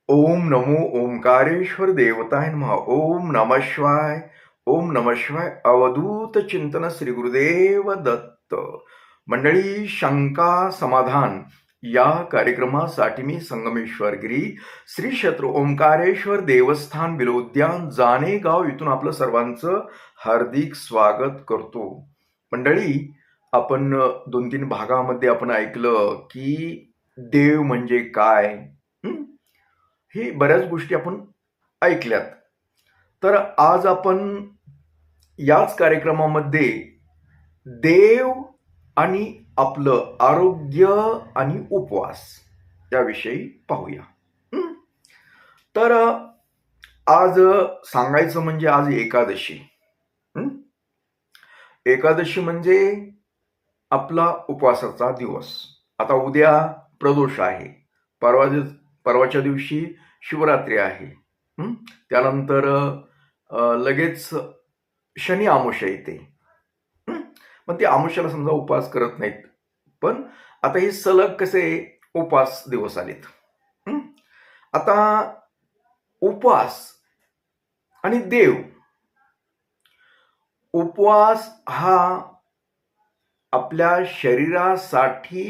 ओम नमो ओंकारेश्वर देवताय नमः. ओम नमः शिवाय. ओम नमः शिवाय. अवधूत चिंतन श्री गुरुदेव दत्त. मंडळी, शंका समाधान या कार्यक्रमासाठी मी संगमेश्वर गिरी श्री क्षेत्र ओंकारेश्वर देवस्थान बिलोद्यान जानेगाव इथून आपलं सर्वांचं हार्दिक स्वागत करतो. मंडळी, आपण 2-3 भागामध्ये आपण ऐकलं की देव म्हणजे काय. ही बऱ्याच गोष्टी आपण ऐकल्यात. तर आज आपण याच कार्यक्रमामध्ये देव आणि आपलं आरोग्य आणि उपवास याविषयी पाहूया. तर आज सांगायचं म्हणजे आज एकादशी. एकादशी म्हणजे आपला उपवासाचा दिवस. आता उद्या प्रदोष आहे, परवाच्या दिवशी शिवरात्री आहे. त्यानंतर लगेच शनी अमावस्या येते. मग ते अमावस्याला समजा उपवास करत नाहीत, पण आता हे सलग कसे उपवास दिवस आलेत. आता उपवास आणि देव. उपवास हा आपल्या शरीरासाठी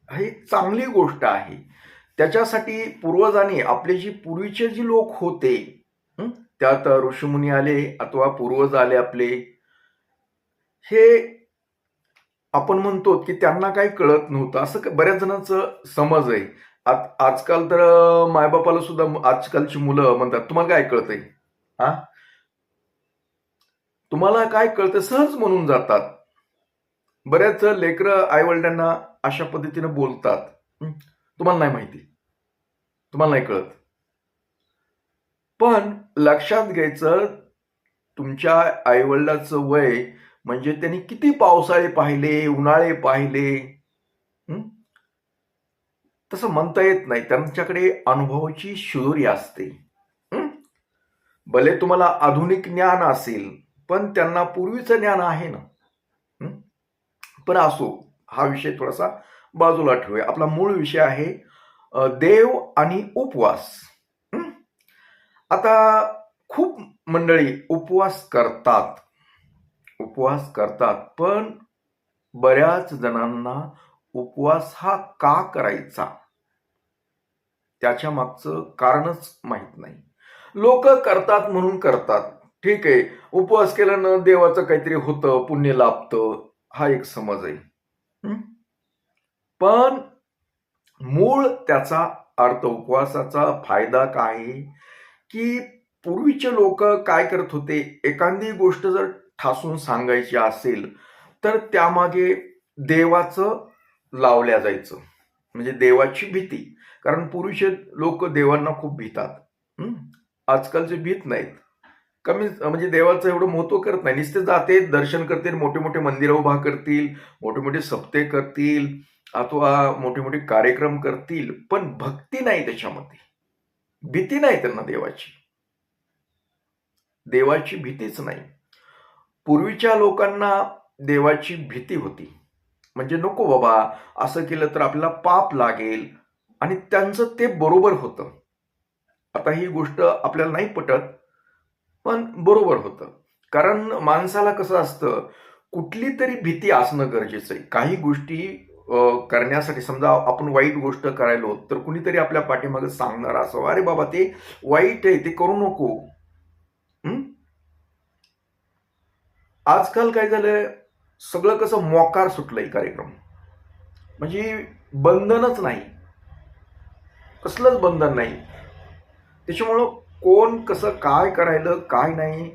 ही चांगली गोष्ट आहे. त्याच्यासाठी पूर्वजांनी, आपले जी पूर्वीचे जे लोक होते, त्यात ऋषीमुनी आले अथवा पूर्वज आले आपले, हे आपण म्हणतो की त्यांना काही कळत नव्हतं असं बऱ्याच जणांचं समज आहे. आजकाल तर मायबापाला सुद्धा आजकालची मुलं म्हणतात, तुम्हाला काय कळतंय, तुम्हाला काय कळतं, सहज म्हणून जातात. बऱ्याच लेकरं आईवडिलांना अशा पद्धतीने बोलतात, तुम्हाला नाही माहिती, तुम्हाला नाही कळत. पण लक्षात घ्यायचं, तुमच्या आईवडिलाचं वय म्हणजे त्यांनी किती पावसाळे पाहिले, उन्हाळे पाहिले, तसं म्हणता येत नाही. त्यांच्याकडे अनुभवाची शिदोरी असते. भले तुम्हाला आधुनिक ज्ञान असेल, पण त्यांना पूर्वीचं ज्ञान आहे ना. पण असो, हा विषय थोडासा बाजूला ठेवूया. आपला मूळ विषय आहे देव आणि उपवास. आता खूप मंडळी उपवास करतात, पण बऱ्याच जणांना उपवास हा का करायचा त्याच्या मागचं कारणच माहित नाही. लोक करतात म्हणून करतात, ठीक आहे. उपवास केल्यानं देवाचं काहीतरी होतं, पुण्य लाभतं, हा एक समज आहे. पण मूळ त्याचा अर्थ, उपवासाचा फायदा काय आहे की पूर्वीचे लोक काय करत होते, एखादी गोष्ट जर ठासून सांगायची असेल तर त्यामागे देवाचं लावल्या जायचं, म्हणजे देवाची भीती. कारण पूर्वीचे लोक देवांना खूप भीतात. आजकालचे भीत नाहीत, कमी, म्हणजे देवाचं एवढं महत्व करत नाही. नुसते जाते, दर्शन करतील, मोठे मोठे मंदिरं उभा करतील, मोठे मोठे सप्ते करतील अथवा मोठे मोठे कार्यक्रम करतील, पण भक्ती नाही त्याच्यामध्ये, भीती नाही त्यांना देवाची भीतीच नाही. पूर्वीच्या लोकांना देवाची भीती होती, म्हणजे नको बाबा, असं केलं तर आपल्याला पाप लागेल, आणि त्यांचं ते बरोबर होतं. आता ही गोष्ट आपल्याला नाही पटत, पण बरोबर होतं. कारण माणसाला कसं असतं, कुठली तरी भीती असणं गरजेचं आहे. काही गोष्टी करण्यासाठी, समजा आपण वाईट गोष्ट करायलो तर कुणीतरी आपल्या पाठीमागे सांगणार असं, अरे बाबा ते वाईट आहे, ते करू नको. आजकाल काय झालंय, सगळं कसं मोकार सुटलंय कार्यक्रम, म्हणजे बंधनच नाही, कसलंच बंधन नाही. त्याच्यामुळं कोण कसं काय करायलं काय नाही,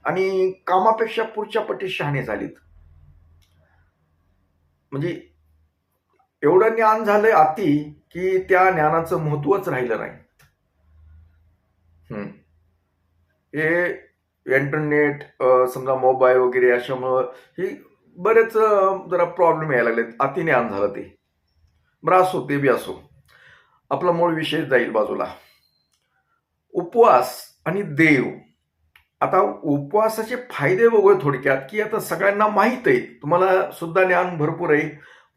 आणि कामापेक्षा पुढच्या पटी शहाणे झालीत. म्हणजे एवढं ज्ञान झालंय अति की त्या ज्ञानाचं महत्वच राहिलं नाही. हे इंटरनेट, समजा मोबाईल वगैरे अशामुळं ही बरेच जरा प्रॉब्लेम यायला लागलेत. अति ज्ञान झालं ते. बरं असो, ते बी असो, आपला मूळ विषय जाईल बाजूला. उपवास आणि देव. आता उपवासाचे फायदे बघूया थोडक्यात, की आता सगळ्यांना माहित आहे, तुम्हाला सुद्धा ज्ञान भरपूर आहे,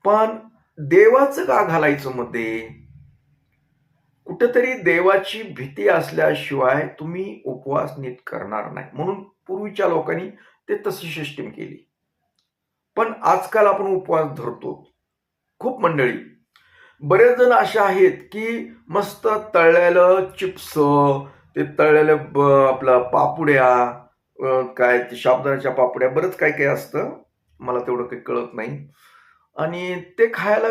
पण देवाचं का घालायचं मध्ये? कुठेतरी देवाची भीती असल्याशिवाय तुम्ही उपवास नीट करणार नाही. म्हणून पूर्वीच्या लोकांनी ते तशी सिस्टीम केली. पण आजकाल आपण उपवास धरतो. खूप मंडळी, बरेच जण असे आहेत की मस्त तळलेलं चिप्स, ते तळलेलं आपलं पापुड्या, काय ते साबुदाण्याच्या पापड्या, बरंच काय काय असतं, मला तेवढं काही कळत नाही. आणि ते खायला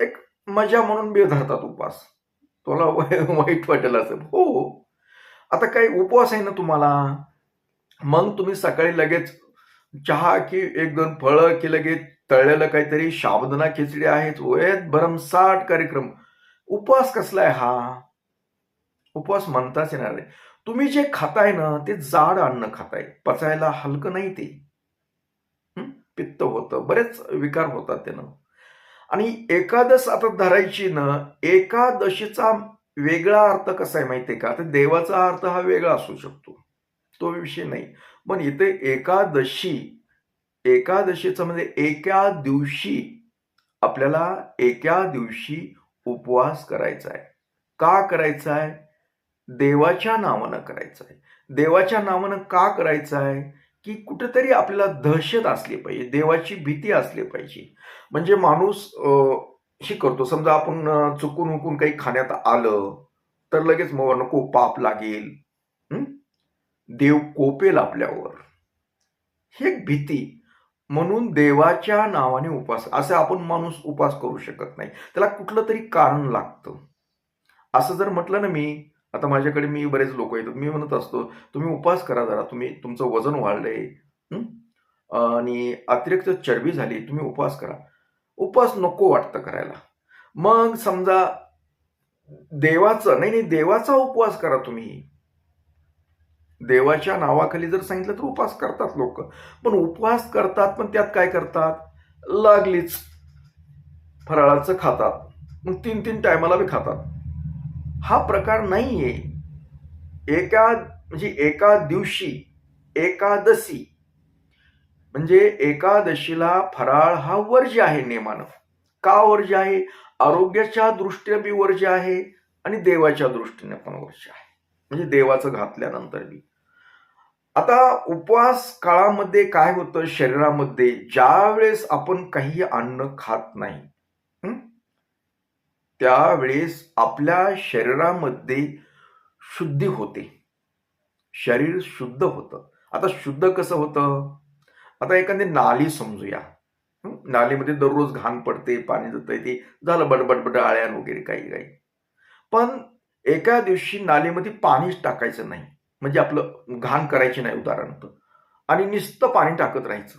एक मजा म्हणून बी धरतात उपवास. तुला वाईट वाटेल असं. हो, आता काही उपवास आहे ना तुम्हाला, मग तुम्ही सकाळी लगेच चहा की 1-2 फळं की लगेच तळलेलं काहीतरी साबुदाणा खिचडी आहेत, वयात भरमसाठ कार्यक्रम. उपवास कसला आहे हा? उपवास म्हणताच येणार नाही. तुम्ही जे खाताय ना ते जाड अन्न खाताय, पचायला हलकं नाही ते. पित्त होतं, बरेच विकार होतात त्यानं. आणि एकादश आता धरायची ना, एकादशीचा वेगळा अर्थ कसा आहे माहितीये का? तर देवाचा अर्थ हा वेगळा असू शकतो, तो विषय नाही. पण इथे एकादशीचं म्हणजे एका दिवशी, आपल्याला एका दिवशी उपवास करायचा आहे. का करायचा आहे? देवाच्या नावानं करायचं आहे. देवाच्या नावानं का करायचं आहे? की कुठेतरी आपल्याला दहशत असली पाहिजे, देवाची भीती असली पाहिजे. म्हणजे माणूस हे करतो, समजा आपण चुकून काही खाण्यात आलं तर लगेच मग नको पाप लागेल, देव कोपेल आपल्यावर, ही एक भीती. म्हणून देवाच्या नावाने उपवास, असं आपण माणूस उपवास करू शकत नाही, त्याला कुठलं तरी कारण लागतं. असं जर म्हटलं ना मी, आता माझ्याकडे मी बरेच लोक येतात, मी म्हणत असतो तुम्ही उपवास करा जरा, तुमचं वजन वाढलंय, आणि अतिरिक्त चरबी झाली, तुम्ही उपवास करा. उपवास नको वाटतं करायला. मग समजा देवाचा उपवास करा तुम्ही. देवाच्या नावाखाली जर सांगितलं तर उपवास करतात लोक. पण उपवास करतात, पण त्यात काय करतात? लागलीच फराळाचं खातात, मग 3-3 टायमाला बी खातात. हा प्रकार नाहीये. एका दिवशी एकादशी म्हणजे एकादशीला फराळ हा वर्ज्य आहे नेमानं. का वर्ज्य आहे? आरोग्याच्या दृष्टीने बी वर्ज्य आहे आणि देवाच्या दृष्टीने पण वर्ज्य आहे. म्हणजे देवाचं घातल्यानंतर बी. आता उपवास काळामध्ये काय होतं शरीरामध्ये, ज्या वेळेस आपण काही अन्न खात नाही, त्यावेळेस आपल्या शरीरामध्ये शुद्धी होते, शरीर शुद्ध होतं. आता शुद्ध कसं होतं? आता एखादी नाली समजूया, नालीमध्ये दररोज घाण पडते, पाणी जातंय, ते झालं बडबड आळ्या वगैरे काही काही. पण एका दिवशी नालीमध्ये पाणीच टाकायचं नाही, म्हणजे आपलं घाण करायची नाही उदाहरणार्थ, आणि नुसतं पाणी टाकत राहायचं,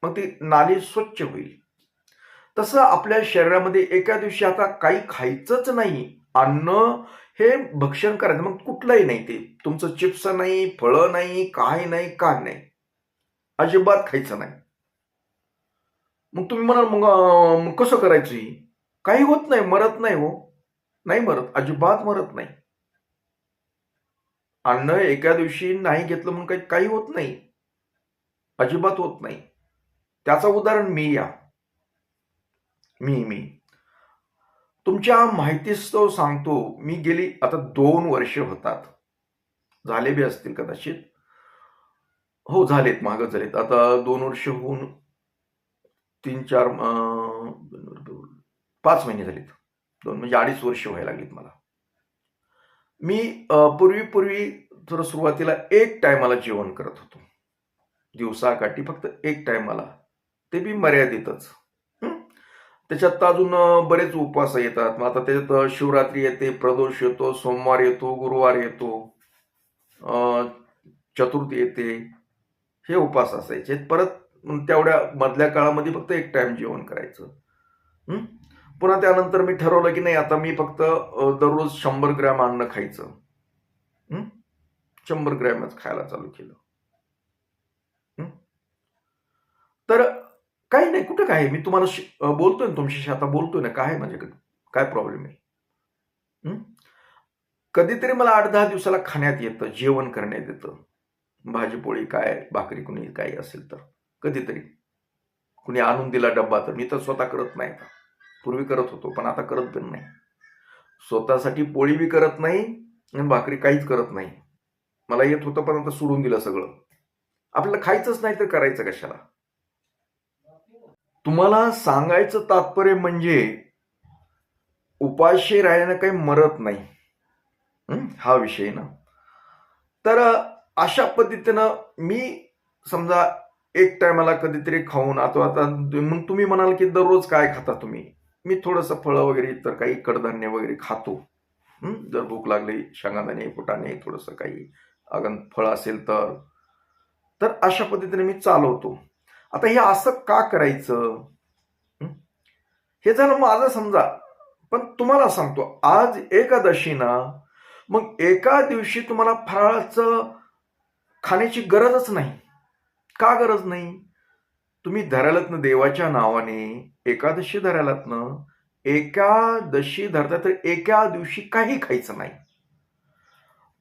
मग ती नाली स्वच्छ होईल. तसं आपल्या शरीरामध्ये एका दिवशी आता काही खायचंच नाही, अन्न हे भक्षण करायचं, मग कुठलंही नाही, ते तुमचं चिप्स नाही, फळं नाही, काय नाही, अजिबात खायचं नाही. मग तुम्ही म्हणाल मग कसं करायचं? काही होत नाही, मरत नाही हो, नाही मरत, अजिबात मरत नाही. अन्न एका दिवशी नाही घेतलं म्हणून काही होत नाही, अजिबात होत नाही. त्याचं उदाहरण मी तुमच्या माहितीस्तव सांगतो. मी गेली आता 2 वर्ष होतात, झाले बी असतील कदाचित, हो झालेत, मागच झालेत. आता 2 वर्ष होऊन 3-4 5 महिने झालेत, 2 म्हणजे 2.5 वर्ष व्हायला लागलीत मला. मी पूर्वी थोडं सुरुवातीला 1 टायमाला जेवण करत होतो, दिवसाकाठी फक्त 1 टायमाला, ते बी मर्यादितच. त्याच्यात अजून बरेच उपवास येतात. मग आता त्याच्यात शिवरात्री येते, प्रदोष येतो, सोमवार येतो, गुरुवार येतो, चतुर्थी येते, हे उपवास असायचे. परत तेवढ्या मधल्या काळामध्ये फक्त 1 टाइम जेवण करायचं. पुन्हा त्यानंतर मी ठरवलं की नाही, आता मी फक्त दररोज 100 ग्रॅम अन्न खायचं. 100 ग्रॅमच खायला चालू केलं. तर काही नाही, कुठं काय, मी तुम्हाला बोलतोय ना तुमच्याशी, आता बोलतोय ना, काय माझ्याकडे काय प्रॉब्लेम आहे? कधीतरी मला 8-10 दिवसाला खाण्यात येतं, जेवण करण्यात येतं, भाजी पोळी काय, भाकरी, कुणी काही असेल तर कधीतरी कुणी आणून दिला डब्बा तर. मी तर स्वतः करत नाही, पूर्वी करत होतो, पण आता करत पण नाही. स्वतःसाठी पोळी बी करत नाही आणि भाकरी काहीच करत नाही. मला येत होतं पण आता सोडून दिलं सगळं. आपल्याला खायचंच नाही तर करायचं कशाला? तुम्हाला सांगायचं तात्पर्य म्हणजे उपाशी राहिल्यानं काही मरत नाही. हा विषय ना. तर अशा पद्धतीनं मी समजा एक टायमाला कधीतरी खाऊन आता मग तुम्ही म्हणाल की दररोज काय खाता तुम्ही? मी थोडंसं फळं वगैरे तर काही कडधान्य वगैरे खातो. जर भूक लागली शेंगादाणे, फुटाणे थोडंसं काही अगं फळ असेल तर. तर अशा पद्धतीने मी चालवतो. आता हे असं का करायचं? हे झालं माझं समजा. पण तुम्हाला सांगतो आज एकादशी ना, मग एका दिवशी तुम्हाला फराळाचं खाण्याची गरजच नाही. का गरज नाही? तुम्ही धरालात ना देवाच्या नावाने एकादशी धरालात ना, एकादशी धरता तर एका दिवशी काही खायचं नाही.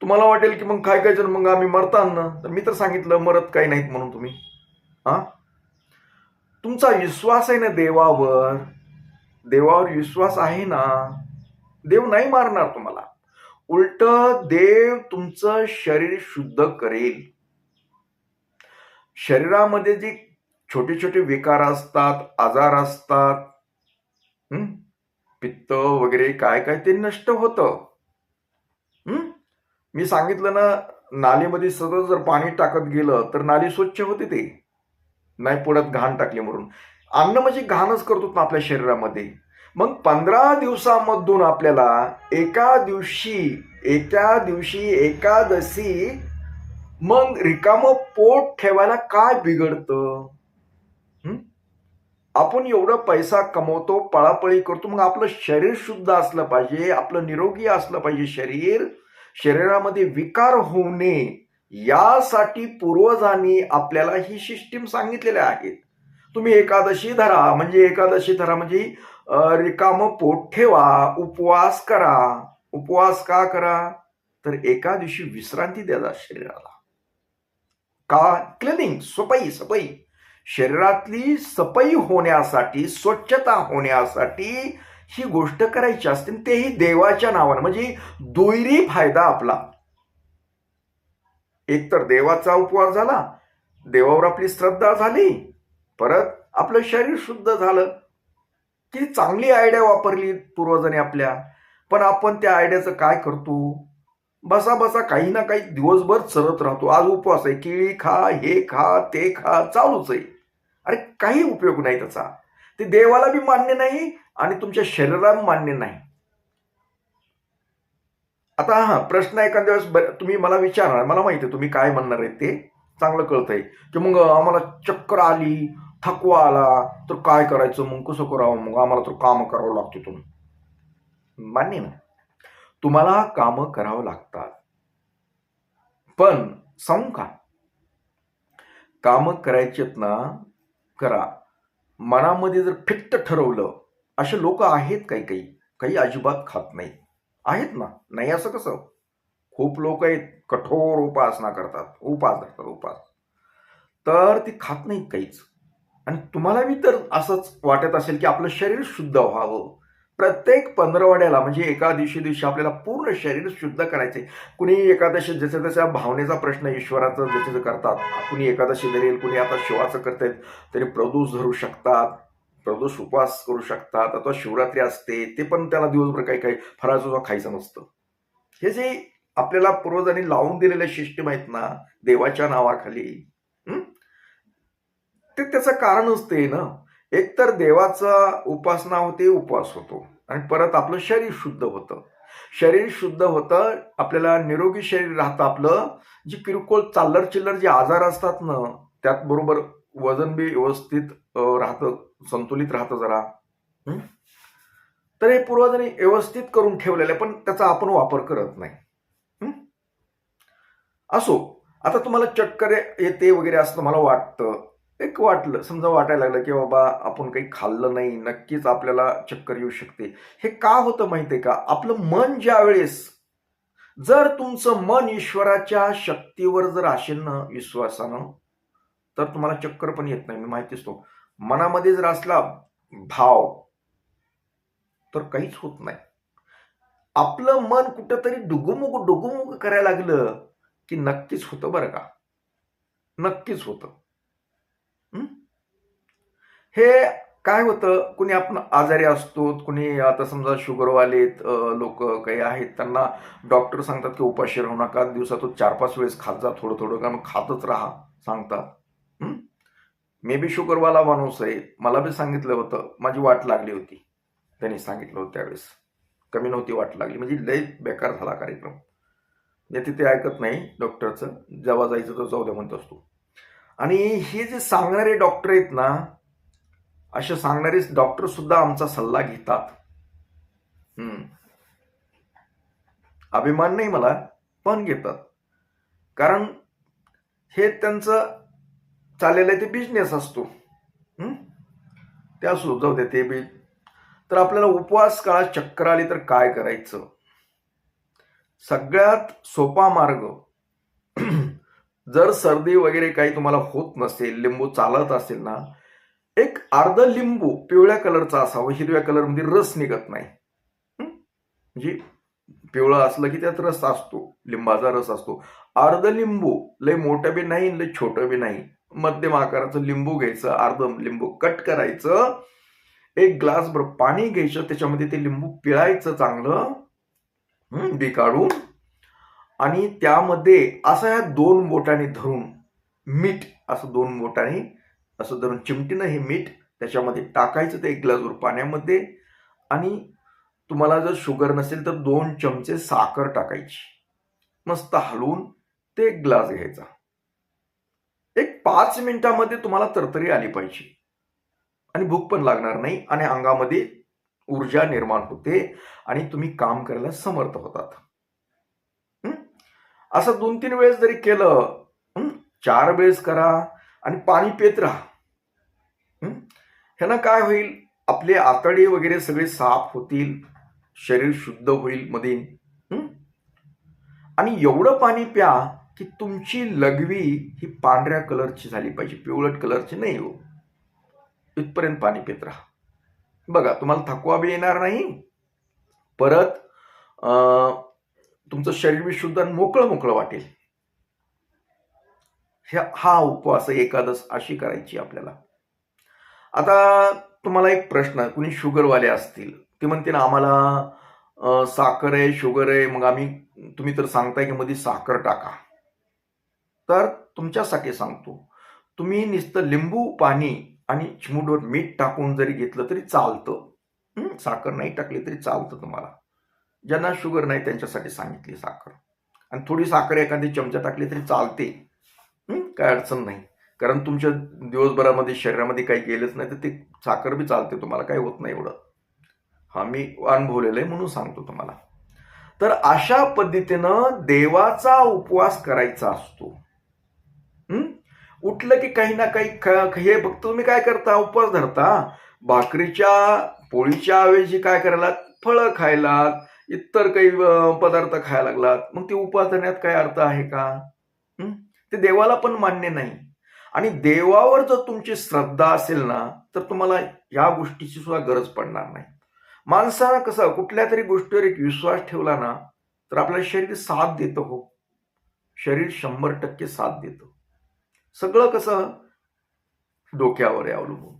तुम्हाला वाटेल की मग काय खायचं मग आम्ही मरतान ना, तर मी तर सांगितलं मरत काही नाहीत म्हणून तुम्ही. हा, तुमचा विश्वास आहे ना देवावर, देवावर विश्वास आहे ना, देव नाही मारणार तुम्हाला. उलट देव तुमचं शरीर शुद्ध करेल. शरीरामध्ये जे छोटे छोटे विकार असतात, आजार असतात, पित्त वगैरे काय काय ते नष्ट होतं. मी सांगितलं ना, नालीमध्ये सतत जर पाणी टाकत गेलं तर नाली स्वच्छ होते. ते नाही पडत घाण टाकली म्हणून. अन्न म्हणजे घाणच करतो ना आपल्या शरीरामध्ये. मग 15 दिवसामधून आपल्याला एका दिवशी एकादशी मग रिकामं पोट ठेवायला काय बिघडतं? आपण एवढं पैसा कमवतो, पळापळी करतो, मग आपलं शरीर शुद्ध असलं पाहिजे, आपलं निरोगी असलं पाहिजे शरीरामध्ये विकार होऊ नये यासाठी पूर्वजांनी आपल्याला ही सिस्टीम सांगितलेल्या आहेत. तुम्ही एकादशी धरा म्हणजे रिकामं पोट ठेवा, उपवास करा. उपवास का करा? तर एका दिवशी विश्रांती द्या शरीराला. का? क्लिनिंग, सफाई. शरीरातली सफाई होण्यासाठी, स्वच्छता होण्यासाठी ही गोष्ट करायची असते. तेही देवाच्या नावानं, म्हणजे दुहेरी फायदा आपला. एक तर देवाचा उपवास झाला, देवावर आपली श्रद्धा झाली, परत आपलं शरीर शुद्ध झालं. किती चांगली आयडिया वापरली पूर्वजांनी आपल्या. पण आपण त्या आयडियाचं काय करतो? बसा काही ना काही दिवसभर चरत राहतो. आज उपवास आहे, केळी खा, हे खा, ते खा, चालूच आहे. अरे काही उपयोग नाही त्याचा. ते देवाला बी मान्य नाही आणि तुमच्या शरीराला मान्य नाही. आता हा प्रश्न एखाद्या वेळेस तुम्ही मला विचारणार, मला माहिती आहे तुम्ही काय म्हणणार आहे ते चांगलं कळतंय की मग आम्हाला चक्कर आली, थकवा आला तर काय करायचं, मग कसं करावं, मग आम्हाला तर काम करावं लागते. तुम्ही मान्य ना, तुम्हाला काम करावं लागतात. पण सांगू का, काम करायचेत ना करा. मनामध्ये जर फिट्ट ठरवलं, असे लोक आहेत काही अजिबात खात नाहीत. आहेत ना, नाही असं कसं? खूप लोक आहेत कठोर उपासना करतात, उपास तर ती खात नाहीत काहीच. आणि तुम्हाला बी तर असंच वाटत असेल की आपलं शरीर शुद्ध व्हावं. प्रत्येक पंधरवड्याला म्हणजे एका दिवशी आपल्याला पूर्ण शरीर शुद्ध करायचे. कुणी एकादशी ज्याच्या त्याच्या भावनेचा प्रश्न ईश्वराचं ज्याचे करतात. कुणी एकादशी धरेल, कुणी आता शिवाचं करतायत तरी प्रदोष धरू शकतात, प्रदोष उपवास करू शकतात. अथवा शिवरात्री असते ते पण त्याला दिवसभर काही फराळाचं खायचं नसतं. हे जे आपल्याला पूर्वजांनी लावून दिलेले सिस्टीम आहेत ना देवाच्या नावाखाली, ते त्याचं कारणच ते ना. एक तर देवाचा उपासना होते, उपवास होतो आणि परत आपलं शरीर शुद्ध होतं. शरीर शुद्ध होतं, आपल्याला निरोगी शरीर राहतं. आपलं जी किरकोळ चाललर चिल्लर जे आजार असतात ना, त्यात बरोबर वजन बी व्यवस्थित राहतं, संतुलित राहतं जरा. तर हे पूर्वजांनी व्यवस्थित करून ठेवलेलं आहे, पण त्याचा आपण वापर करत नाही. असो, आता तुम्हाला चक्कर येते वगैरे असं मला वाटतं, समजा वाटायला लागलं की बाबा आपण काही खाल्लं नाही, नक्कीच आपल्याला चक्कर येऊ शकते. हे का होतं माहितीये का? आपलं मन ज्या वेळेस, जर तुमचं मन ईश्वराच्या शक्तीवर जर असेल ना विश्वासानं, तर तुम्हाला चक्कर पण येत नाही. मी माहितीच तो मनामध्ये जर असला भाव तर काहीच होत नाही. आपलं मन कुठंतरी डुगुमुग डुगुमुग करायला लागलं की नक्कीच होतं बरं का, नक्कीच होतं. हं? हे काय होतं, कुणी आपण आजारी असतो, कुणी आता समजा शुगरवाले लोक काही आहेत, त्यांना डॉक्टर सांगतात की उपाशी राहू नका, दिवसातून 4-5 वेळेस खात जा थोडं थोडं, कारण खातच राहा सांगतात. मे बी शुगरवाला माणूस आहे, मला बी सांगितलं होतं, माझी वाट लागली होती, त्यांनी सांगितलं होतं त्यावेळेस. कमी नव्हती वाट लागली, म्हणजे लय बेकार झाला कार्यक्रम. म्हणजे तिथे ऐकत नाही डॉक्टरचं, जेव्हा जायचं तर जाऊ द्या म्हणत असतो. आणि हे जे सांगणारे डॉक्टर आहेत ना, असे सांगणारे डॉक्टर सुद्धा आमचा सल्ला घेतात. अभिमान नाही मला, पण घेतात. कारण हे त्यांचं चाललेलं आहे, ते बिझनेस असतो. त्या जाऊ दे ते बी. तर आपल्याला उपवास काळात चक्कर आली तर काय करायचं? सगळ्यात सोपा मार्ग, जर सर्दी वगैरे काही तुम्हाला होत नसेल, लिंबू चालत असेल ना, एक अर्ध लिंबू पिवळ्या कलरचा असावं, हिरव्या कलरमध्ये रस निघत नाही. म्हणजे पिवळं असलं की त्यात रस असतो, लिंबाचा रस असतो. अर्ध लिंबू, लय मोठं बी नाही लय छोटं बी नाही, मध्यम आकाराचं लिंबू घ्यायचं, अर्ध लिंबू कट करायचं, एक ग्लासभर पाणी घ्यायचं, त्याच्यामध्ये ते लिंबू पिळायचं चांगलं बी काढून, आणि त्यामध्ये असं या 2 बोटाने धरून मीठ, असं 2 बोटाने असं धरून चिमटीनं हे मीठ त्याच्यामध्ये टाकायचं, ते 1 ग्लासभर पाण्यामध्ये. आणि तुम्हाला जर शुगर नसेल तर 2 चमचे साखर टाकायची, मस्त हलवून ते 1 ग्लास घ्यायचा. एक 5 मिनिटामध्ये तुम्हाला तरतरी आली पाहिजे आणि भूक पण लागणार नाही, आणि अंगामध्ये ऊर्जा निर्माण होते आणि तुम्ही काम करायला समर्थ होतात. असं 2-3 वेळेस जरी केलं, 4 वेळेस करा आणि पाणी पित राहा. ह्यानं काय होईल, आपले आतडे वगैरे सगळे साफ होतील, शरीर शुद्ध होईल मध्ये. आणि एवढं पाणी प्या की तुमची लघवी ही पांढऱ्या कलरची झाली पाहिजे, पिवळट कलरची नाही हो. इथपर्यंत पाणी पित राहा. बघा, तुम्हाला थकवा बी येणार नाही, परत तुमचं शरीर बी शुद्ध आणि मोकळं मोकळं वाटेल. हा उपवास एकादश अशी करायची आपल्याला. आता तुम्हाला एक प्रश्न, कुणी शुगरवाले असतील, ते म्हणते ना आम्हाला साखर आहे, शुगर आहे, मग तुम्ही तर सांगताय की मध्ये साखर टाका. तर तुमच्यासाठी सांगतो, तुम्ही नुसतं लिंबू पाणी आणि चिमूटभर मीठ टाकून जरी घेतलं तरी चालतं. साखर नाही टाकली तरी चालतं तुम्हाला. ज्यांना शुगर नाही त्यांच्यासाठी सांगितली साखर. आणि थोडी साखर एखादी चमचा टाकली तरी चालते, काय अडचण नाही. कारण तुमच्या दिवसभरामध्ये शरीरामध्ये काही गेलंच नाही तर ते साखर बी चालते, तुम्हाला काही होत नाही एवढं. हा मी अनुभवलेलं आहे म्हणून सांगतो तुम्हाला. तर अशा पद्धतीनं देवाचा उपवास करायचा असतो. उठलं की काही ना काही हे फक्त तुम्ही काय करता, उपवास धरता, भाकरीच्या पोळीच्या ऐवजी काय करायला, फळं खायला, इतर काही पदार्थ खायला लागलात, मग ते उपवास धरण्यात काय अर्थ आहे का? ते देवाला पण मान्य नाही. आणि देवावर जर तुमची श्रद्धा असेल ना, तर तुम्हाला या गोष्टीची सुद्धा गरज पडणार नाही. माणसाला कसं कुठल्या तरी गोष्टीवर एक विश्वास ठेवला ना, तर आपलं शरीर साथ देतं हो. शरीर 100% साथ देतं. सगळं कसं डोक्यावर आहे अवलंबून.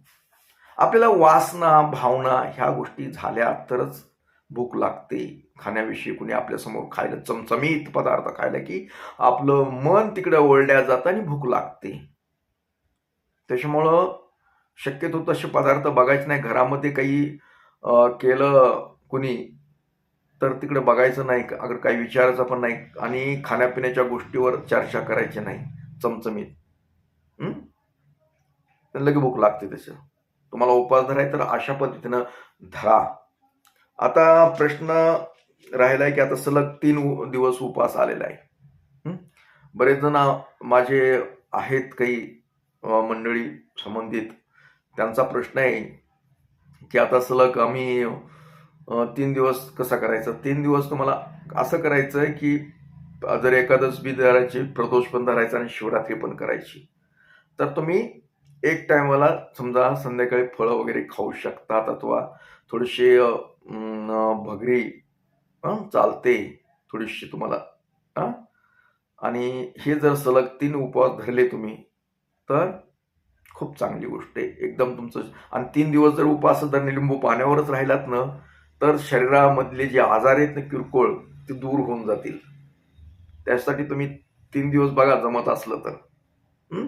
आपल्याला वासना, भावना ह्या गोष्टी झाल्या तरच भूक लागते. खाण्याविषयी कुणी आपल्यासमोर खायला चमचमीत पदार्थ खायला की आपलं मन तिकडे वळल्या जातं आणि भूक लागते. त्याच्यामुळं शक्यतो तसे पदार्थ बघायचे नाही. घरामध्ये काही केलं कुणी तर तिकडे बघायचं नाही, अगर काही विचारायचं पण नाही, आणि खाण्यापिण्याच्या गोष्टीवर चर्चा करायची नाही चमचमीत. लगे भूक लागते. तसं तुम्हाला उपवास धराय तर अशा पद्धतीनं धरा. आता प्रश्न राहिलाय की आता सलग 3 दिवस उपवास आलेला आहे. बरेच जण माझे आहेत काही मंडळी संबंधित, त्यांचा प्रश्न आहे की आता सलग आम्ही 3 दिवस कसा करायचा. 3 दिवस तुम्हाला असं करायचं की जर एकादश बी धरायची, प्रदोष पण धरायचा आणि शिवरात्री पण करायची, तर तुम्ही एक टायमाला समजा संध्याकाळी फळं वगैरे खाऊ शकतात, अथवा थोडेसे भगरी चालते थोडीशी तुम्हाला. हं? आणि हे जर सलग 3 उपवास धरले तुम्ही तर खूप चांगली गोष्ट आहे. एकदम तुमचं. आणि 3 दिवस जर उपवास धरणे लिंबू पाण्यावरच राहिलात ना, तर शरीरामधले जे आजार आहेत ना किरकोळ, ते दूर होऊन जातील. त्यासाठी तुम्ही 3 दिवस बघा जमत असलं तर. हं?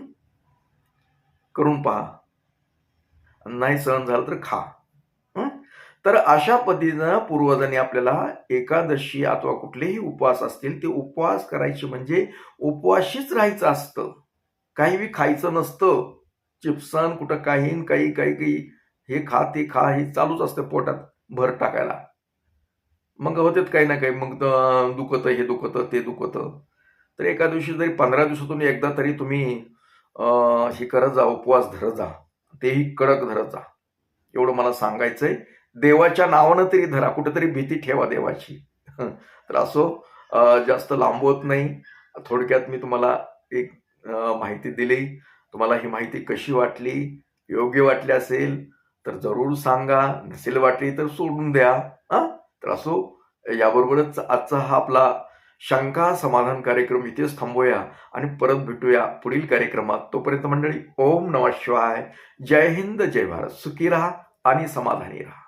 करून पहा. नाही सहन झालं तर खा. हं? तर अशा पद्धतीनं पूर्वजांनी आपल्याला एकादशी अथवा कुठलेही उपवास असतील ते उपवास करायचे म्हणजे उपवाशीच राहायचं असतं. काही बी खायचं नसतं. चिप्सन कुठं काही न काही काही काही हे खा ते खा हे चालूच असतं पोटात भर टाकायला. मग होतेत काही ना काही, मग दुखतं, हे दुखतं, ते दुखतं. तर एका दिवशी जरी 15 दिवसातून एकदा तरी तुम्ही हे करत जा, उपवास धरत जा. तेही कडक धरत जा. एवढं मला सांगायचंय. देवाच्या नावानं तरी धरा, कुठेतरी भीती ठेवा देवाची. तर असो, जास्त लांबवत नाही. थोडक्यात मी तुम्हाला एक माहिती दिली. तुम्हाला ही माहिती कशी वाटली, योग्य वाटली असेल तर जरूर सांगा. नसेल वाटली तर सोडून द्या. तर असो, याबरोबरच आजचा हा आपला शंका समाधान कार्यक्रम इथेच थांबूया आणि परत भेटूया पुढील कार्यक्रमात. तोपर्यंत मंडळी, ओम नमः शिवाय. जय हिंद, जय भारत. सुखी राहा आणि समाधानी राहा.